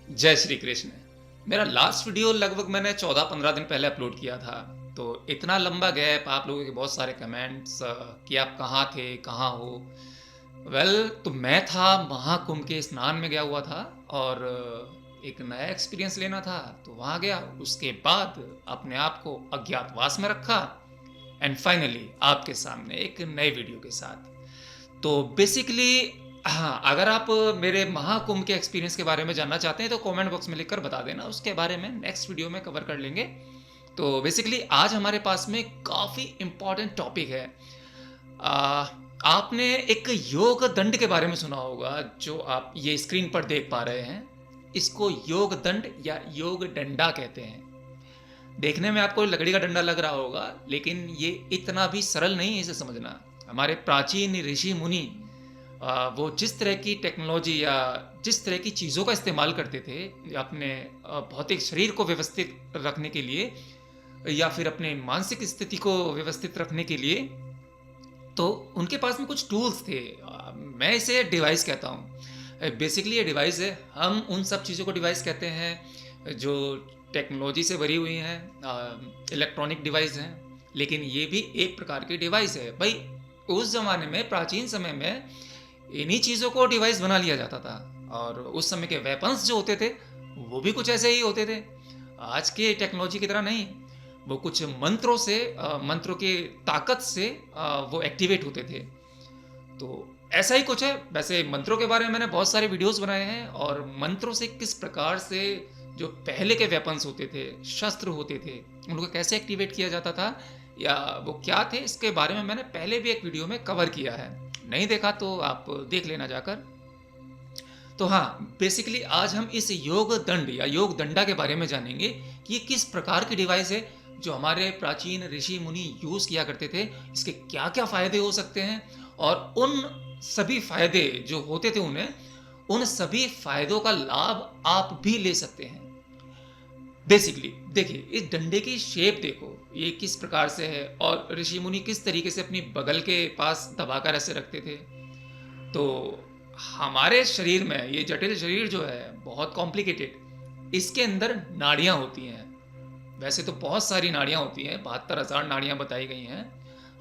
जय श्री कृष्ण। मेरा last video लगभग मैंने 14-15 दिन पहले अपलोड किया था। तो इतना लंबा गैप, आप लोगों के बहुत सारे कमेंट्स कि आप कहाँ थे, कहाँ हो। तो मैं था महाकुंभ के स्नान में गया हुआ था और एक नया एक्सपीरियंस लेना था, तो वहाँ गया। उसके बाद अपने आप को अज्ञातवास में रखा एंड फाइनली आपके सामने एक नए वीडियो के साथ। तो बेसिकली हाँ, अगर आप मेरे महाकुंभ के एक्सपीरियंस के बारे में जानना चाहते हैं तो कमेंट बॉक्स में लिखकर बता देना, उसके बारे में नेक्स्ट वीडियो में कवर कर लेंगे। तो बेसिकली आज हमारे पास में काफ़ी इम्पॉर्टेंट टॉपिक है। आ, आपने एक योग दंड के बारे में सुना होगा, जो आप ये स्क्रीन पर देख पा रहे हैं। इसको योग दंड या योग डंडा कहते हैं। देखने में आपको लकड़ी का डंडा लग रहा होगा, लेकिन ये इतना भी सरल नहीं है इसे समझना। हमारे प्राचीन ऋषि मुनि वो जिस तरह की टेक्नोलॉजी या जिस तरह की चीज़ों का इस्तेमाल करते थे अपने भौतिक शरीर को व्यवस्थित रखने के लिए या फिर अपने मानसिक स्थिति को व्यवस्थित रखने के लिए, तो उनके पास में कुछ टूल्स थे। मैं इसे डिवाइस कहता हूँ। बेसिकली ये डिवाइस है, हम उन सब चीज़ों को डिवाइस कहते हैं जो टेक्नोलॉजी से भरी हुई हैं, इलेक्ट्रॉनिक डिवाइस हैं। लेकिन ये भी एक प्रकार की डिवाइस है भाई। उस ज़माने में, प्राचीन समय में, इन्हीं चीज़ों को डिवाइस बना लिया जाता था। और उस समय के वेपन्स जो होते थे वो भी कुछ ऐसे ही होते थे, आज के टेक्नोलॉजी की तरह नहीं। वो कुछ मंत्रों से, मंत्रों की ताकत से वो एक्टिवेट होते थे। तो ऐसा ही कुछ है। वैसे मंत्रों के बारे में मैंने बहुत सारे वीडियोस बनाए हैं, और मंत्रों से किस प्रकार से जो पहले के वेपन्स होते थे, शस्त्र होते थे, उनको कैसे एक्टिवेट किया जाता था या वो क्या थे, इसके बारे में मैंने पहले भी एक वीडियो में कवर किया है। नहीं देखा तो आप देख लेना जाकर। तो हाँ, बेसिकली आज हम इस योग दंड या योग दंडा के बारे में जानेंगे कि ये किस प्रकार की डिवाइस है जो हमारे प्राचीन ऋषि मुनि यूज किया करते थे, इसके क्या क्या फायदे हो सकते हैं, और उन सभी फायदे जो होते थे उन्हें, उन सभी फायदों का लाभ आप भी ले सकते हैं। बेसिकली देखिए, इस डंडे की शेप देखो, ये किस प्रकार से है, और ऋषि मुनि किस तरीके से अपनी बगल के पास दबाकर ऐसे रखते थे। तो हमारे शरीर में ये जटिल शरीर जो है बहुत कॉम्प्लिकेटेड, इसके अंदर नाड़ियां होती हैं। वैसे तो बहुत सारी नाड़ियां होती हैं, 72,000 नाड़ियां बताई गई हैं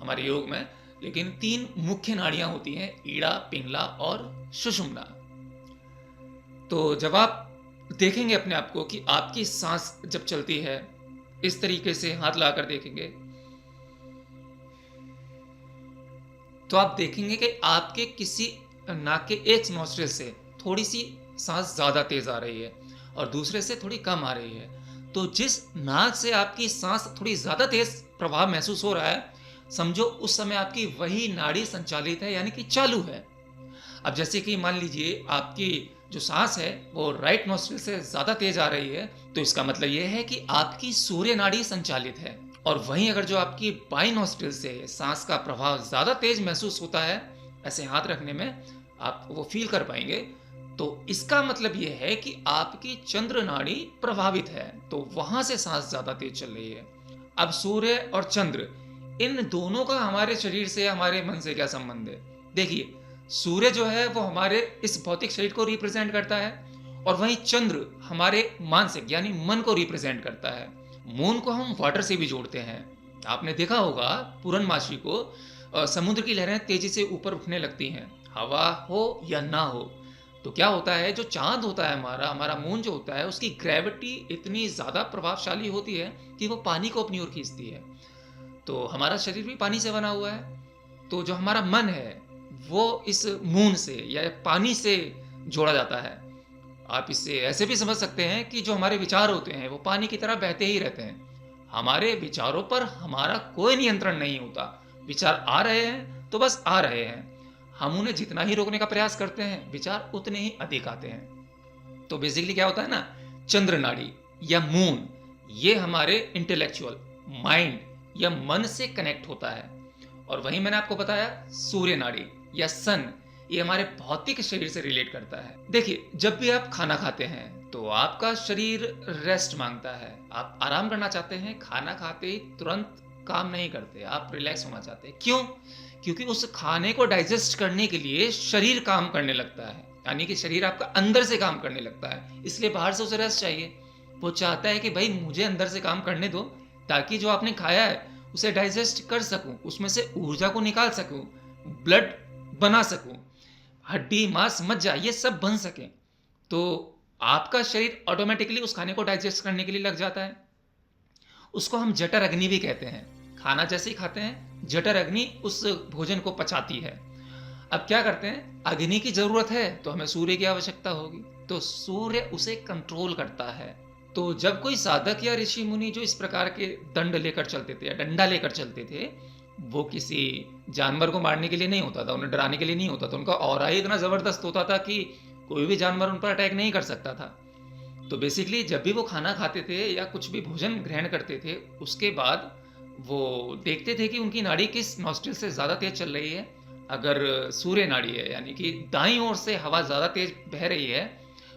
हमारे योग में, लेकिन 3 मुख्य नाड़ियां होती हैं, ईड़ा, पिंगला और सुषुम्ना। तो जब आप देखेंगे अपने आप को कि आपकी सांस जब चलती है, इस तरीके से हाथ लाकर देखेंगे, तो आप देखेंगे कि आपके किसी नाक के एक नोस्ट्रिल से थोड़ी सी सांस ज़्यादा तेज़ आ रही है और दूसरे से थोड़ी कम आ रही है। तो जिस नाक से आपकी सांस थोड़ी ज़्यादा तेज़ प्रभाव महसूस हो रहा है, समझो उस समय आपकी वही नाड़ी संचालित है, यानी कि चालू है। अब जैसे कि मान लीजिए आपकी जो सांस है वो राइट नोस्ट्रिल से ज़्यादा तेज़ आ रही है, तो इसका मतलब ये है कि आपकी सूर्य नाड़ी संचालित है। और वहीं अगर जो आपकी बाई नोस्ट्रिल से सांस का प्रभाव ज़्यादा तेज महसूस होता है, ऐसे हाथ रखने में आप वो फील कर पाएंगे, तो इसका मतलब ये है कि आपकी चंद्र नाड़ी प्रभावित है, तो वहां से सांस ज़्यादा तेज चल रही है। अब सूर्य और चंद्र, इन दोनों का हमारे शरीर से, हमारे मन से क्या संबंध है? देखिए, सूर्य जो है वो हमारे इस भौतिक शरीर को रिप्रेजेंट करता है, और वहीं चंद्र हमारे मानसिक यानी मन को रिप्रेजेंट करता है। मून को हम वाटर से भी जोड़ते हैं। आपने देखा होगा पूर्णमासी को समुद्र की लहरें तेजी से ऊपर उठने लगती हैं, हवा हो या ना हो। तो क्या होता है, जो चांद होता है, हमारा हमारा मून जो होता है, उसकी ग्रेविटी इतनी ज़्यादा प्रभावशाली होती है कि वो पानी को अपनी ओर खींचती है। तो हमारा शरीर भी पानी से बना हुआ है। तो जो हमारा मन है वो इस मून से या पानी से जोड़ा जाता है। आप इसे ऐसे भी समझ सकते हैं कि जो हमारे विचार होते हैं वो पानी की तरह बहते ही रहते हैं। हमारे विचारों पर हमारा कोई नियंत्रण नहीं होता। विचार आ रहे हैं तो बस आ रहे हैं, हम उन्हें जितना ही रोकने का प्रयास करते हैं, विचार उतने ही अधिक आते हैं। तो बेसिकली क्या होता है ना, चंद्र नाड़ी या मून, ये हमारे इंटेलेक्चुअल माइंड या मन से कनेक्ट होता है। और वहीं मैंने आपको बताया सूर्य नाड़ी या सन, ये हमारे भौतिक शरीर से रिलेट करता है। देखिए, जब भी आप खाना खाते हैं तो आपका शरीर रेस्ट मांगता है, आप आराम करना चाहते हैं। खाना खाते ही तुरंत काम नहीं करते, आप रिलैक्स होना चाहते हैं। क्यों? क्योंकि उस खाने को डाइजेस्ट करने के लिए शरीर काम करने लगता है। यानी कि शरीर आपका अंदर से काम करने लगता है, इसलिए बाहर से उसे रेस्ट चाहिए। वो चाहता है कि भाई मुझे अंदर से काम करने दो, ताकि जो आपने खाया है उसे डाइजेस्ट कर सकूं, उसमें से ऊर्जा को निकाल सकूं, ब्लड बना सकूं, हड्डी मांस मज्जा ये सब बन सके। तो आपका शरीर ऑटोमेटिकली उस खाने को डाइजेस्ट करने के लिए लग जाता है। उसको हम जठर अग्नि भी कहते हैं। खाना जैसे ही खाते हैं, जठर अग्नि उस भोजन को पचाती है। अब क्या करते हैं, अग्नि की जरूरत है तो हमें सूर्य की आवश्यकता होगी, तो सूर्य उसे कंट्रोल करता है। तो जब कोई साधक या ऋषि मुनि जो इस प्रकार के दंड लेकर चलते थे या डंडा लेकर चलते थे, वो किसी जानवर को मारने के लिए नहीं होता था, उन्हें डराने के लिए नहीं होता था। उनका ऑरा ही इतना जबरदस्त होता था कि कोई भी जानवर उन पर अटैक नहीं कर सकता था। तो बेसिकली जब भी वो खाना खाते थे या कुछ भी भोजन ग्रहण करते थे, उसके बाद वो देखते थे कि उनकी नाड़ी किस नॉस्ट्रिल से ज़्यादा तेज चल रही है। अगर सूर्य नाड़ी है, यानी कि दाईं ओर से हवा ज़्यादा तेज बह रही है,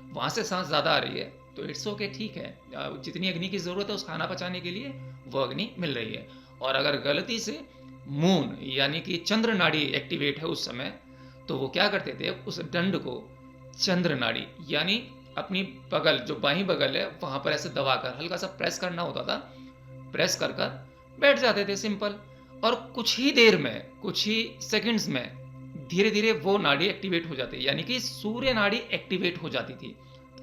वहाँ से सांस ज़्यादा आ रही है, तो इट्स ओके, ठीक है, जितनी अग्नि की ज़रूरत है उस खाना पचाने के लिए वो अग्नि मिल रही है। और अगर गलती से मून यानी कि चंद्र नाड़ी एक्टिवेट है उस समय, तो वो क्या करते थे, उस दंड को चंद्र नाड़ी यानी अपनी बगल, जो बाहीं बगल है, वहां पर ऐसे दबाकर हल्का सा प्रेस करना होता था, प्रेस कर कर बैठ जाते थे सिंपल। और कुछ ही देर में, कुछ ही सेकंड्स में धीरे धीरे वो नाड़ी एक्टिवेट हो जाती, यानी कि सूर्य नाड़ी एक्टिवेट हो जाती थी।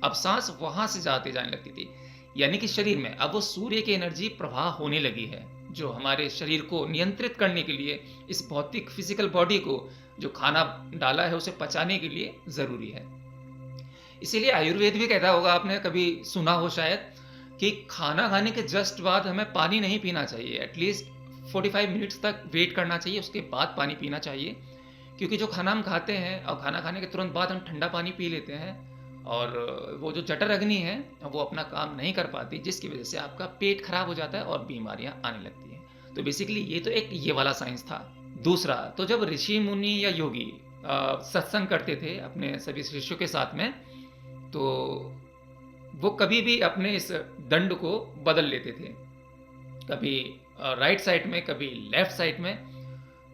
अब सांस वहां से जाते जाने लगती थी, यानी कि शरीर में अब वो सूर्य की एनर्जी प्रवाह होने लगी है, जो हमारे शरीर को नियंत्रित करने के लिए, इस भौतिक फिजिकल बॉडी को जो खाना डाला है उसे पचाने के लिए जरूरी है। इसीलिए आयुर्वेद भी कहता होगा, आपने कभी सुना हो शायद, कि खाना खाने के जस्ट बाद हमें पानी नहीं पीना चाहिए, एटलीस्ट 45 मिनट्स तक वेट करना चाहिए, उसके बाद पानी पीना चाहिए। क्योंकि जो खाना हम खाते हैं और खाना खाने के तुरंत बाद हम ठंडा पानी पी लेते हैं, और वो जो जठर अग्नि है वो अपना काम नहीं कर पाती, जिसकी वजह से आपका पेट खराब हो जाता है और बीमारियां आने लगती हैं। तो बेसिकली ये तो एक ये वाला साइंस था। दूसरा, तो जब ऋषि मुनि या योगी सत्संग करते थे अपने सभी शिष्यों के साथ में, तो वो कभी भी अपने इस दंड को बदल लेते थे, कभी राइट साइड में, कभी लेफ्ट साइड में।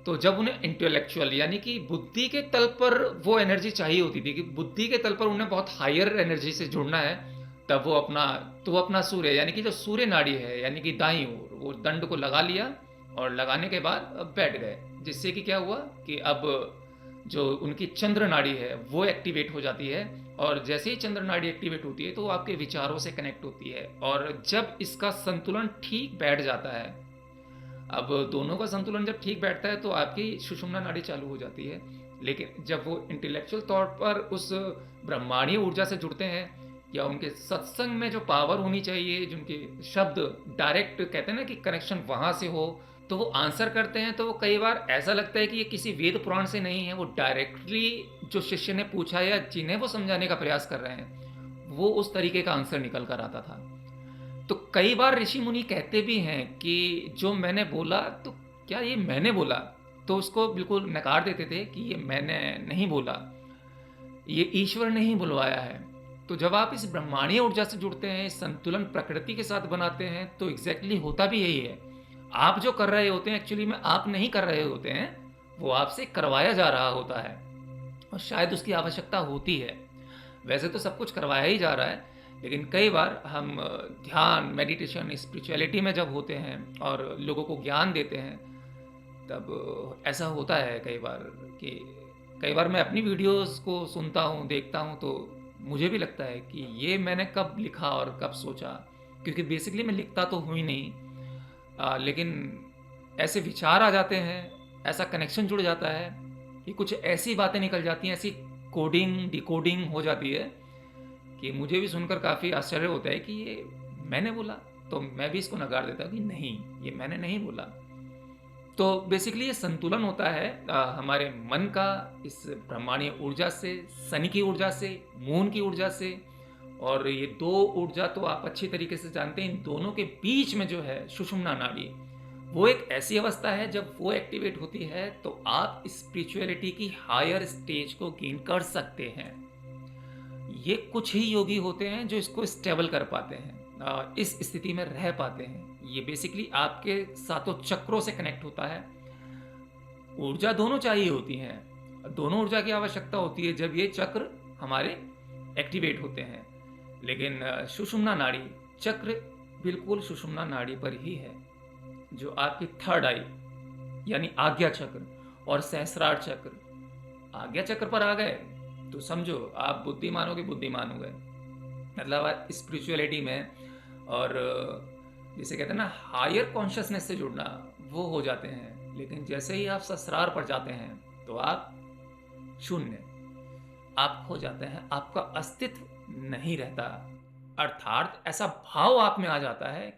तो जब उन्हें इंटेलेक्चुअल यानी कि बुद्धि के तल पर वो एनर्जी चाहिए होती थी, कि बुद्धि के तल पर उन्हें बहुत हायर एनर्जी से जुड़ना है, तब वो अपना सूर्य यानी कि जो सूर्य नाड़ी है, यानी कि दाईं ओर, वो दंड को लगा लिया और लगाने के बाद बैठ गए। जिससे कि क्या हुआ कि अब जो उनकी चंद्र नाड़ी है वो एक्टिवेट हो जाती है, और जैसे ही चंद्र नाड़ी एक्टिवेट होती है तो वो आपके विचारों से कनेक्ट होती है। और जब इसका संतुलन ठीक बैठ जाता है, अब दोनों का संतुलन जब ठीक बैठता है तो आपकी सुषुम्ना नाड़ी चालू हो जाती है। लेकिन जब वो इंटेलेक्चुअल तौर पर उस ब्रह्मांडीय ऊर्जा से जुड़ते हैं, या उनके सत्संग में जो पावर होनी चाहिए, जिनके शब्द डायरेक्ट कहते हैं ना कि कनेक्शन वहां से हो, तो वो आंसर करते हैं, तो वो कई बार ऐसा लगता है कि ये किसी वेद पुराण से नहीं है, वो डायरेक्टली जो शिष्य ने पूछा या जिन्हें वो समझाने का प्रयास कर रहे हैं, वो उस तरीके का आंसर निकल कर आता था। तो कई बार ऋषि मुनि कहते भी हैं कि जो मैंने बोला, तो क्या ये मैंने बोला, तो उसको बिल्कुल नकार देते थे कि ये मैंने नहीं बोला, ये ईश्वर ने ही बुलवाया है। तो जब आप इस ब्रह्मांडीय ऊर्जा से जुड़ते हैं, इस संतुलन प्रकृति के साथ बनाते हैं, तो एग्जैक्टली होता भी यही है। आप जो कर रहे होते हैं एक्चुअली में आप नहीं कर रहे होते हैं, वो आपसे करवाया जा रहा होता है, और शायद उसकी आवश्यकता होती है। वैसे तो सब कुछ करवाया ही जा रहा है, लेकिन कई बार हम ध्यान, मेडिटेशन, स्पिरिचुअलिटी में जब होते हैं और लोगों को ज्ञान देते हैं, तब ऐसा होता है कई बार कि कई बार मैं अपनी वीडियोस को सुनता हूँ, देखता हूँ, तो मुझे भी लगता है कि ये मैंने कब लिखा और कब सोचा। क्योंकि बेसिकली मैं लिखता तो हूँ ही नहीं, लेकिन ऐसे विचार आ जाते हैं, ऐसा कनेक्शन जुड़ जाता है कि कुछ ऐसी बातें निकल जाती हैं, ऐसी कोडिंग डिकोडिंग हो जाती है कि मुझे भी सुनकर काफ़ी आश्चर्य होता है कि ये मैंने बोला। तो मैं भी इसको नकार देता हूँ कि नहीं, ये मैंने नहीं बोला। तो बेसिकली ये संतुलन होता है हमारे मन का इस ब्रह्मांडीय ऊर्जा से, शनि की ऊर्जा से, मून की ऊर्जा से। और ये दो ऊर्जा तो आप अच्छी तरीके से जानते हैं, इन दोनों के बीच में जो है सुषुम्ना नाड़ी, वो एक ऐसी अवस्था है जब वो एक्टिवेट होती है तो आप स्पिरिचुअलिटी की हायर स्टेज को गेन कर सकते हैं। ये कुछ ही योगी होते हैं जो इसको स्टेबल कर पाते हैं, इस स्थिति में रह पाते हैं। ये बेसिकली आपके सातों चक्रों से कनेक्ट होता है। ऊर्जा दोनों चाहिए होती हैं, दोनों ऊर्जा की आवश्यकता होती है। जब ये चक्र हमारे एक्टिवेट होते हैं। लेकिन सुषुम्ना नाड़ी चक्र बिल्कुल सुषुम्ना नाड़ी पर ही है, जो आपकी थर्ड आई यानी आज्ञा चक्र और सहस्रार चक्र। आज्ञा चक्र पर आ गए तो समझो आप बुद्धिमानों के बुद्धिमान हो गए। मतलब आप स्पिरिचुअलिटी में और जिसे कहते हैं ना हायर कॉन्शियसनेस से जुड़ना, वो हो जाते हैं। लेकिन जैसे ही आप ससुराल पर जाते हैं तो आप शून्य, आप खो जाते हैं, आपका अस्तित्व नहीं रहता। अर्थात ऐसा भाव आप में आ जाता है कि